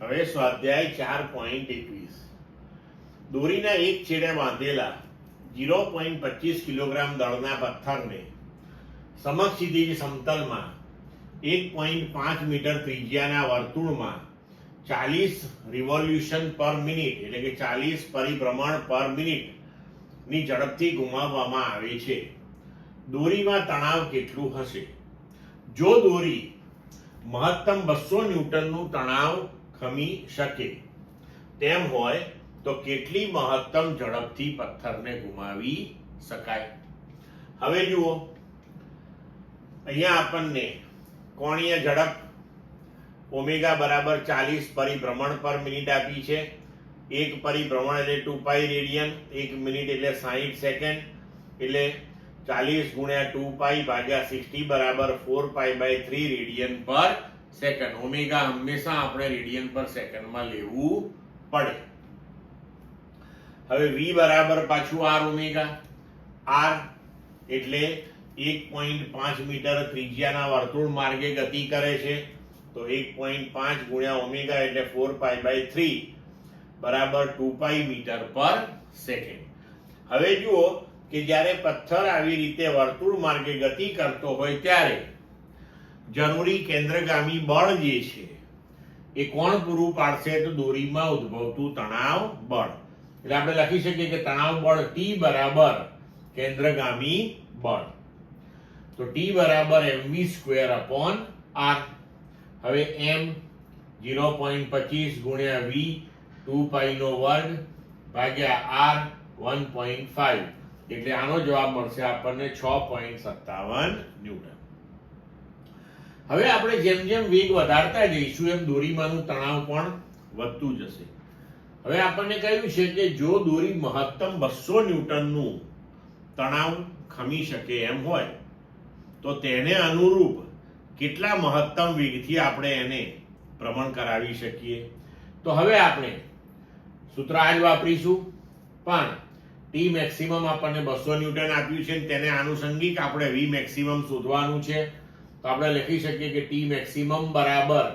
હવે સ્વાધ્યાય 4.21 દોરીના એક છેડે બાંધેલા 0.25 કિલોગ્રામ દળના પથ્થરને સમક્ષિતિજ સમતલમાં 1.5 મીટર ત્રિજ્યાના વર્તુળમાં 40 રિવોલ્યુશન પર મિનિટ એટલે કે 40 પરિભ્રમણ પર મિનિટ ની ઝડપથી ઘુમાવવામાં આવે છે. દોરીમાં તણાવ કેટલું હશે? જો દોરી મહત્તમ 200 ન્યૂટનનું તણાવ ખમી શકે તેમ હોય તો કેટલી મહત્તમ ઝડપથી પથ્થરને ઘુમાવી શકાય? હવે જુઓ, અહીંયા આપણને કોણીય ઝડપ ઓમેગા બરાબર 40 પરિભ્રમણ પર મિનિટ આપી છે. એક પરિભ્રમણ એટલે 2π રેડિયન, 1 મિનિટ એટલે 60 સેકન્ડ, એટલે 40 ગુણ્યા 2π ભાગ્યા 60 બરાબર 4π/3 રેડિયન પર સેકન્ડ. ઓમેગા હંમેશા આપણે રેડિયન પર સેકન્ડમાં લેવું પડે. હવે v બરાબર પાછું r ઓમેગા. r એટલે 1.5 મીટર ત્રિજ્યાના વર્તુળ માર્ગે ગતિ કરે છે, તો 1.5 ગુણ્યા ઓમેગા એટલે 4π/3 બરાબર 2π મીટર પર સેકન્ડ. હવે જુઓ કે જ્યારે પથ્થર આવી રીતે વર્તુળ માર્ગે ગતિ કરતો હોય ત્યારે જરૂરી કેન્દ્રગામી બળ જે છે એ કોણ પૂરું પાડશે? તો દોરીમાં ઉદ્ભવતું તણાવ બળ. એટલે આપણે લખી શકીએ કે તણાવ બળ T બરાબર કેન્દ્રગામી બળ. તો T બરાબર mv²/r. હવે m 0.25 ગુણ્યા v 2π નો વર્ગ ભાગ્યા r 1.5 એટલે આનો જવાબ મળશે આપણને 6.57 ન્યૂટન. હવે આપણે જેમ જેમ વેગ વધારતા જઈશું એમ દોરીમાંનું તણાવ પણ વધતું જશે. હવે આપણને કહ્યું છે કે જો દોરી મહત્તમ 200 ન્યૂટનનું તણાવ ખમી શકે એમ હોય તો તેને અનુરૂપ કેટલા મહત્તમ વેગથી આપણે એને ભ્રમણ કરાવી શકીએ? તો હવે આપણે સૂત્ર આ જ વાપરીશું, પણ ટી મેક્સિમમ આપણને 200 ન્યૂટન આપ્યું છે, તેને આનુષંગિક આપણે વી મેક્સિમમ શોધવાનું છે. તો આપણે લખી શકીએ કે ટી મેક્સિમમ બરાબર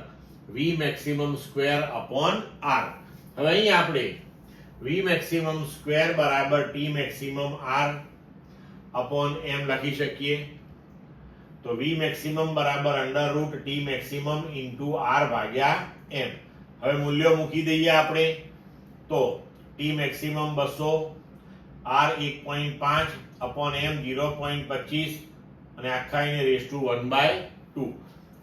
વી મેક્સિમમ સ્ક્વેર/r. હવે અહીં આપણે વી મેક્સિમમ સ્ક્વેર બરાબર ટી મેક્સિમમ r/m લખી શકીએ. તો વી મેક્સિમમ બરાબર √ ટી મેક્સિમમ * r ભાગ્યા m. હવે મૂલ્યો મૂકી દઈએ આપણે. તો ટી મેક્સિમમ 200, r 1.5/m 0.25 અને આખા એને ⁻².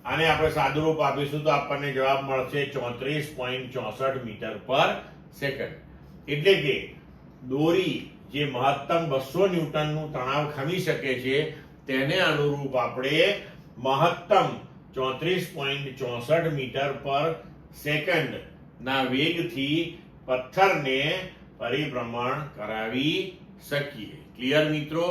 આને આપણે સાદુરૂપ આપીશું તો આપણને જવાબ મળશે 34.64 મીટર પર સેકન્ડ. એટલે કે દોરી જે મહત્તમ 200 ન્યૂટનનું તણાવ ખમી શકે છે તેને અનુરૂપ આપણે મહત્તમ 34.64 મીટર પર સેકન્ડ ના વેગથી પથ્થરને પરિભ્રમણ કરાવી શકીએ. ક્લિયર મિત્રો?